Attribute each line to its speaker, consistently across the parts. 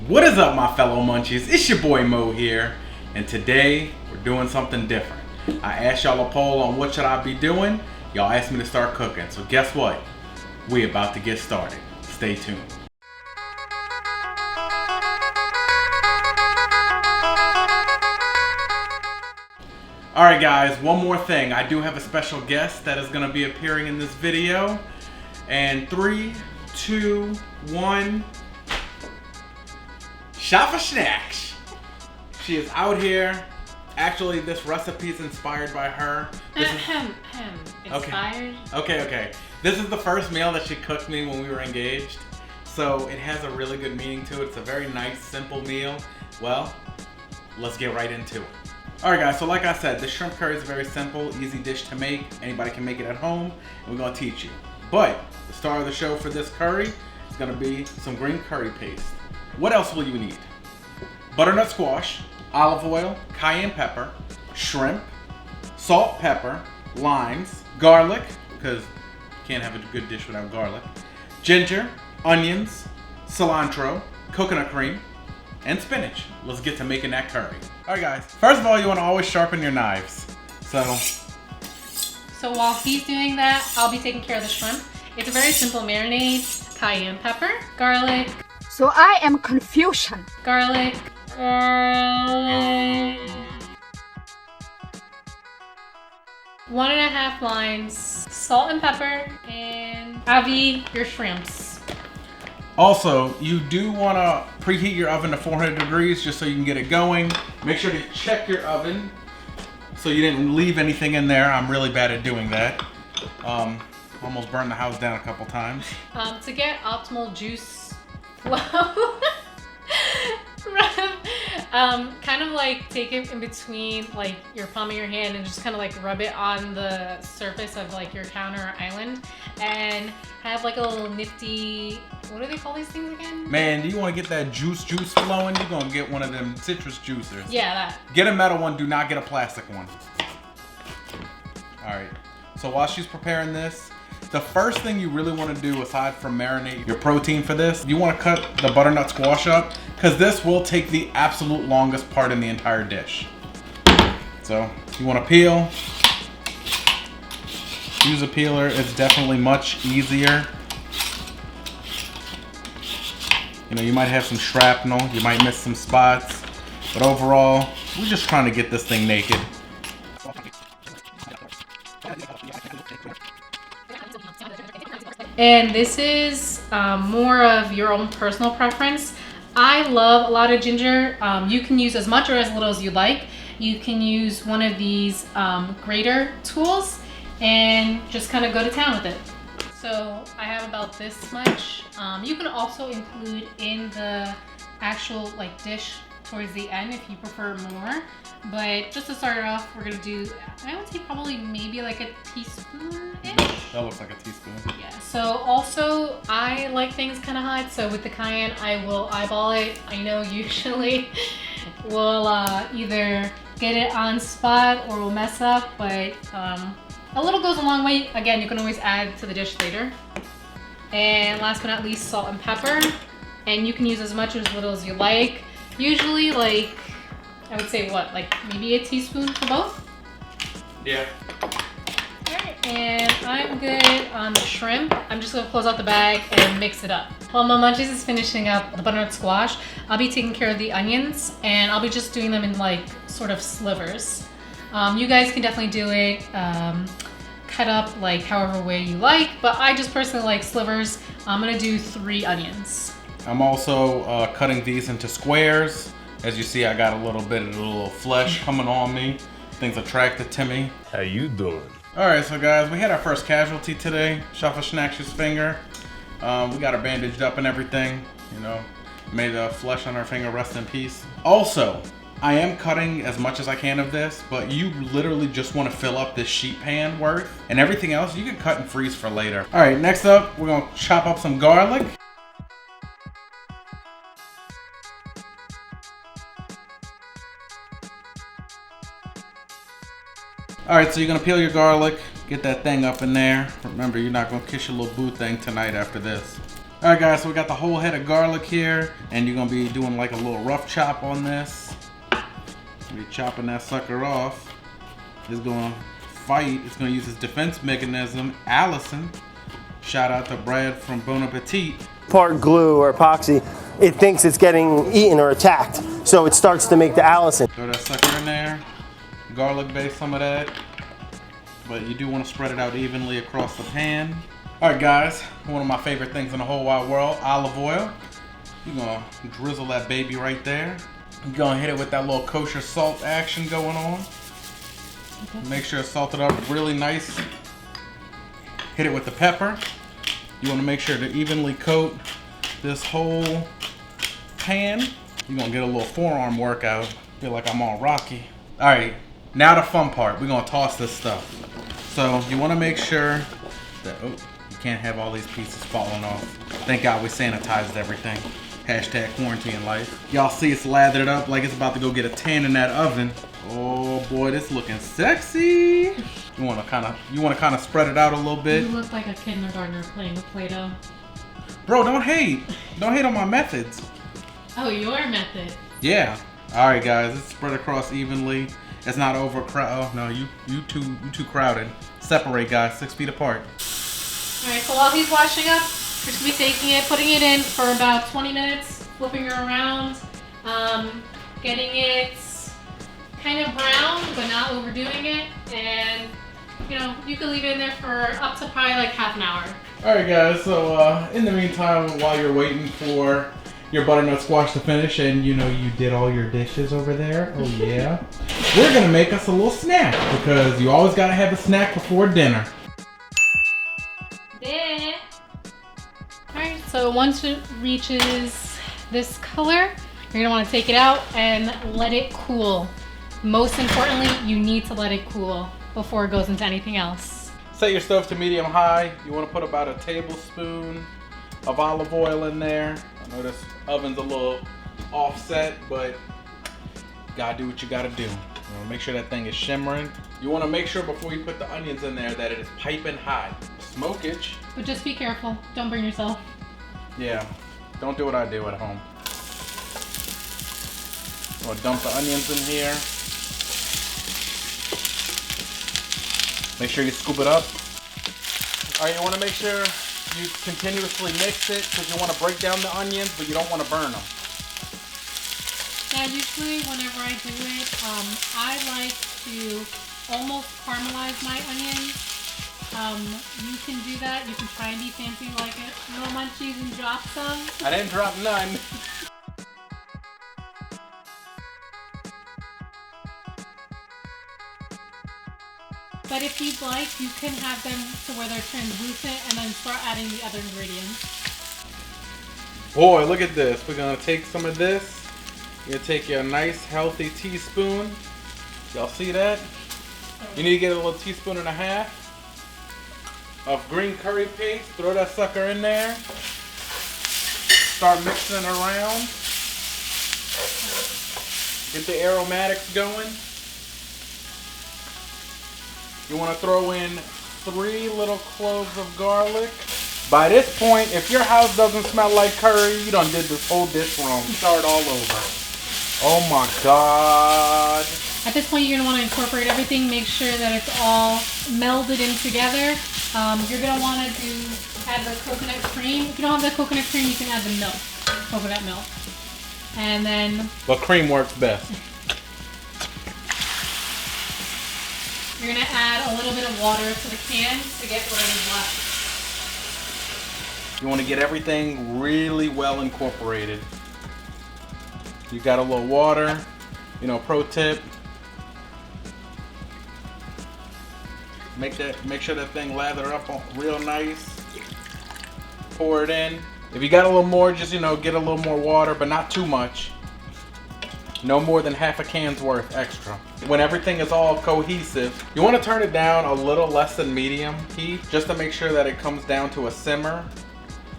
Speaker 1: What is up, my fellow munchies? It's your boy Mo here, and today we're doing something different. I asked y'all a poll on what should I be doing. Y'all asked me to start cooking, so guess what? We about to get started. Stay tuned. Alright guys, one more thing. I do have a special guest that is going to be appearing in this video. And 3, 2, 1... Shop for snacks. She is out here. Actually, this recipe is inspired by her.
Speaker 2: Inspired?
Speaker 1: Okay. This is the first meal that she cooked me when we were engaged. So it has a really good meaning to it. It's a very nice, simple meal. Well, let's get right into it. Alright guys, so like I said, this shrimp curry is a very simple, easy dish to make. Anybody can make it at home, and we're going to teach you. But the star of the show for this curry is going to be some green curry paste. What else will you need? Butternut squash, olive oil, cayenne pepper, shrimp, salt, pepper, limes, garlic, because you can't have a good dish without garlic, ginger, onions, cilantro, coconut cream, and spinach. Let's get to making that curry. Alright guys, first of all, you want to always sharpen your knives. So
Speaker 2: while he's doing that, I'll be taking care of the shrimp. It's a very simple marinade. Cayenne pepper, garlic.
Speaker 3: So I am confusion.
Speaker 2: Garlic. 1.5 limes, salt and pepper, and avi your shrimps.
Speaker 1: also, you do want to preheat your oven to 400 degrees just so you can get it going. Make sure to check your oven so you didn't leave anything in there. I'm really bad at doing that. Almost burned the house down a couple times.
Speaker 2: To get optimal juice flow, kind of like take it in between like your palm of your hand and just kind of like rub it on the surface of like your counter or island, and have like a little nifty, what do they call these things again?
Speaker 1: Man, do you want to get that juice flowing? You're going to get one of them citrus juicers.
Speaker 2: Yeah, that.
Speaker 1: Get a metal one, do not get a plastic one. Alright, so while she's preparing this, the first thing you really want to do, aside from marinate your protein for this, you want to cut the butternut squash up, because this will take the absolute longest part in the entire dish. So you want to peel. Use a peeler. It's definitely much easier. You know, you might have some shrapnel, you might miss some spots, but overall, we're just trying to get this thing naked.
Speaker 2: And this is more of your own personal preference. I love a lot of ginger. You can use as much or as little as you like. You can use one of these grater tools and just kind of go to town with it. So I have about this much. You can also include in the actual like dish towards the end if you prefer more. But just to start it off, we're gonna do, I would say probably maybe like a teaspoon-ish.
Speaker 1: That looks like a teaspoon.
Speaker 2: Yeah, so also I like things kind of hot, so with the cayenne I will eyeball it. I know usually we'll either get it on spot or we'll mess up, but a little goes a long way. Again, you can always add to the dish later. And last but not least, salt and pepper. And you can use as much or as little as you like. Usually like, I would say what, like maybe a teaspoon for both?
Speaker 1: Yeah.
Speaker 2: Alright, and I'm good on the shrimp. I'm just gonna close out the bag and mix it up. While Mo Munchies is finishing up the butternut squash, I'll be taking care of the onions, and I'll be just doing them in like sort of slivers. You guys can definitely do it cut up like however way you like, but I just personally like slivers. I'm gonna do 3 onions.
Speaker 1: I'm also cutting these into squares. As you see, I got a little bit of the little flesh coming on me. Things attracted to me.
Speaker 4: How you doing?
Speaker 1: Alright, so guys, we had our first casualty today. Shuffle Schnack's finger. We got her bandaged up and everything. You know, may the flesh on her finger rest in peace. Also, I am cutting as much as I can of this, but you literally just want to fill up this sheet pan worth. And everything else, you can cut and freeze for later. Alright, next up, we're going to chop up some garlic. Alright, so you're going to peel your garlic, get that thing up in there. Remember, you're not going to kiss your little boo thing tonight after this. Alright guys, so we got the whole head of garlic here, and you're gonna be doing like a little rough chop on this. Be chopping that sucker off. It's gonna fight, it's gonna use its defense mechanism. Allison, shout out to Brad from Bon Appetit.
Speaker 4: Part glue or epoxy, it thinks it's getting eaten or attacked, so it starts to make the Allison.
Speaker 1: Throw that sucker in there. Garlic base some of that, but you do want to spread it out evenly across the pan. Alright guys, one of my favorite things in the whole wide world, olive oil. You're gonna drizzle that baby right there. You're gonna hit it with that little kosher salt action going on. Make sure it's salted up really nice. Hit it with the pepper. You wanna make sure to evenly coat this whole pan. You're gonna get a little forearm workout. Feel like I'm all Rocky. Alright, now the fun part. We're gonna toss this stuff. So you wanna make sure that, oh, you can't have all these pieces falling off. Thank God we sanitized everything. Hashtag quarantine life. Y'all see it's lathered up like it's about to go get a tan in that oven. Oh boy, this looking sexy. You wanna kinda spread it out a little bit.
Speaker 2: You look like a kindergartner playing with Play-Doh.
Speaker 1: Bro, don't hate. Don't hate on my methods.
Speaker 2: Oh, your method.
Speaker 1: Yeah. Alright guys, it's spread across evenly. It's not overcrowded. Oh no, you too crowded. Separate guys, 6 feet apart.
Speaker 2: Alright, so while he's washing up, we're just gonna be taking it, putting it in for about 20 minutes, flipping it around, getting it kind of brown, but not overdoing it. And you know, you can leave it in there for up to probably like half an hour.
Speaker 1: Alright guys, so in the meantime, while you're waiting for your butternut squash to finish, and you know you did all your dishes over there, oh yeah, we're gonna make us a little snack, because you always gotta have a snack before dinner.
Speaker 2: There. Alright, so once it reaches this color, you're gonna want to take it out and let it cool. Most importantly, you need to let it cool before it goes into anything else.
Speaker 1: Set your stove to medium high. You want to put about a tablespoon of olive oil in there. I know this oven's a little offset, but you gotta do what you gotta do. You want to make sure that thing is shimmering. You want to make sure before you put the onions in there that it is piping hot. Smoke it.
Speaker 2: But just be careful. Don't burn yourself.
Speaker 1: Yeah, don't do what I do at home. I'm gonna dump the onions in here. Make sure you scoop it up. Alright, you wanna make sure you continuously mix it because you wanna break down the onions, but you don't wanna burn them.
Speaker 2: Yeah, usually whenever I do it, I like to almost caramelize my onions. You can do that. You can try and be fancy like it. Mo Munchies and drop some.
Speaker 1: I didn't drop none.
Speaker 2: But if you'd like, you can have them to where they're translucent and then start adding the other ingredients.
Speaker 1: Boy, look at this. We're gonna take some of this. You're gonna take your nice healthy teaspoon. Y'all see that? You need to get a little teaspoon and a half of green curry paste. Throw that sucker in there. Start mixing it around. Get the aromatics going. You want to throw in 3 little cloves of garlic. By this point, if your house doesn't smell like curry, you done did this whole dish wrong. Start all over. Oh my God.
Speaker 2: At this point, you're going to want to incorporate everything. Make sure that it's all melded in together. You're going to want to add the coconut cream. If you don't have the coconut cream, you can add the milk, coconut milk. And then...
Speaker 1: But cream works best.
Speaker 2: You're going to add a little bit of water to the can to get whatever's left.
Speaker 1: You want to get everything really well incorporated. You got a little water. You know, pro tip. Make sure that thing lather up real nice. Pour it in. If you got a little more, just, you know, get a little more water, but not too much. No more than half a can's worth extra. When everything is all cohesive, you want to turn it down a little less than medium heat, just to make sure that it comes down to a simmer.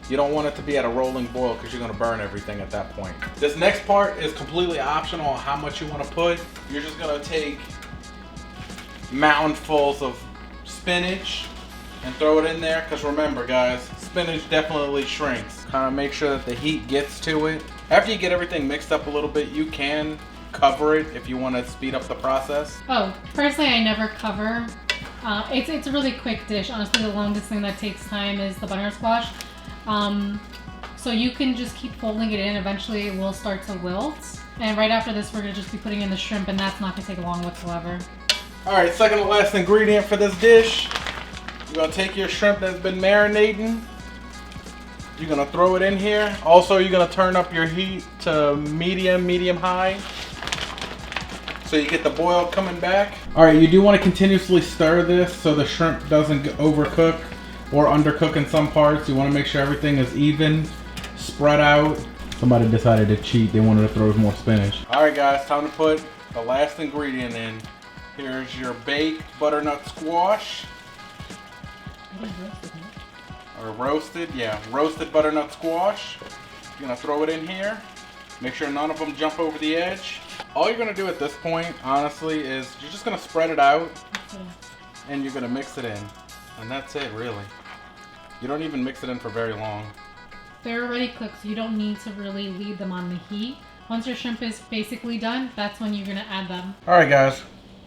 Speaker 1: You don't want it to be at a rolling boil because you're going to burn everything at that point. This next part is completely optional on how much you want to put. You're just going to take mountainfuls of spinach and throw it in there, because remember guys, spinach definitely shrinks. Kind of make sure that the heat gets to it. After you get everything mixed up a little bit, you can cover it if you want to speed up the process.
Speaker 2: Oh, personally, I never cover. It's a really quick dish. Honestly, the longest thing that takes time is the butternut squash. So you can just keep folding it in. Eventually, it will start to wilt. And right after this, we're gonna just be putting in the shrimp, and that's not gonna take long whatsoever.
Speaker 1: All right, second to last ingredient for this dish. You're gonna take your shrimp that's been marinating. You're gonna throw it in here. Also, you're gonna turn up your heat to medium high, so you get the boil coming back. All right, you do want to continuously stir this so the shrimp doesn't overcook or undercook in some parts. You want to make sure everything is even, spread out. Somebody decided to cheat. They wanted to throw more spinach. All right, guys, time to put the last ingredient in. Here's your baked butternut squash. Or roasted, yeah, roasted butternut squash. You're gonna throw it in here. Make sure none of them jump over the edge. All you're gonna do at this point, honestly, is you're just gonna spread it out and you're gonna mix it in. And that's it, really. You don't even mix it in for very long.
Speaker 2: They're already cooked, so you don't need to really leave them on the heat. Once your shrimp is basically done, that's when you're gonna add them.
Speaker 1: All right, guys,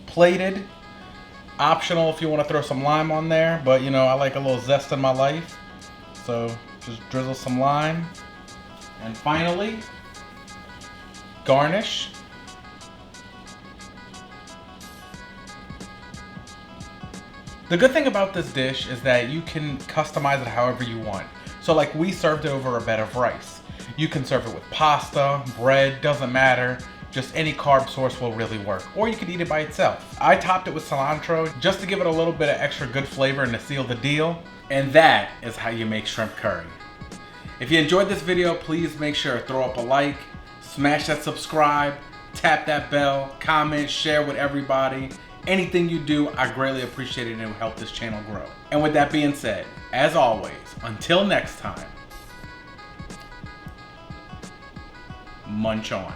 Speaker 1: plated. Optional if you want to throw some lime on there, but you know, I like a little zest in my life. So just drizzle some lime. And finally, garnish. The good thing about this dish is that you can customize it however you want. So like we served it over a bed of rice. You can serve it with pasta, bread, doesn't matter. Just any carb source will really work. Or you could eat it by itself. I topped it with cilantro just to give it a little bit of extra good flavor and to seal the deal. And that is how you make shrimp curry. If you enjoyed this video, please make sure to throw up a like, smash that subscribe, tap that bell, comment, share with everybody. Anything you do, I greatly appreciate it and it will help this channel grow. And with that being said, as always, until next time, munch on.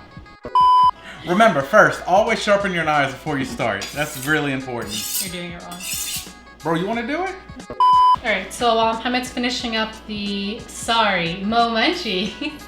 Speaker 1: Remember, first, always sharpen your knives before you start. That's really important.
Speaker 2: You're doing it wrong.
Speaker 1: Bro, you want to do it?
Speaker 2: All right, so Hamet's finishing up the, Mo Munchies.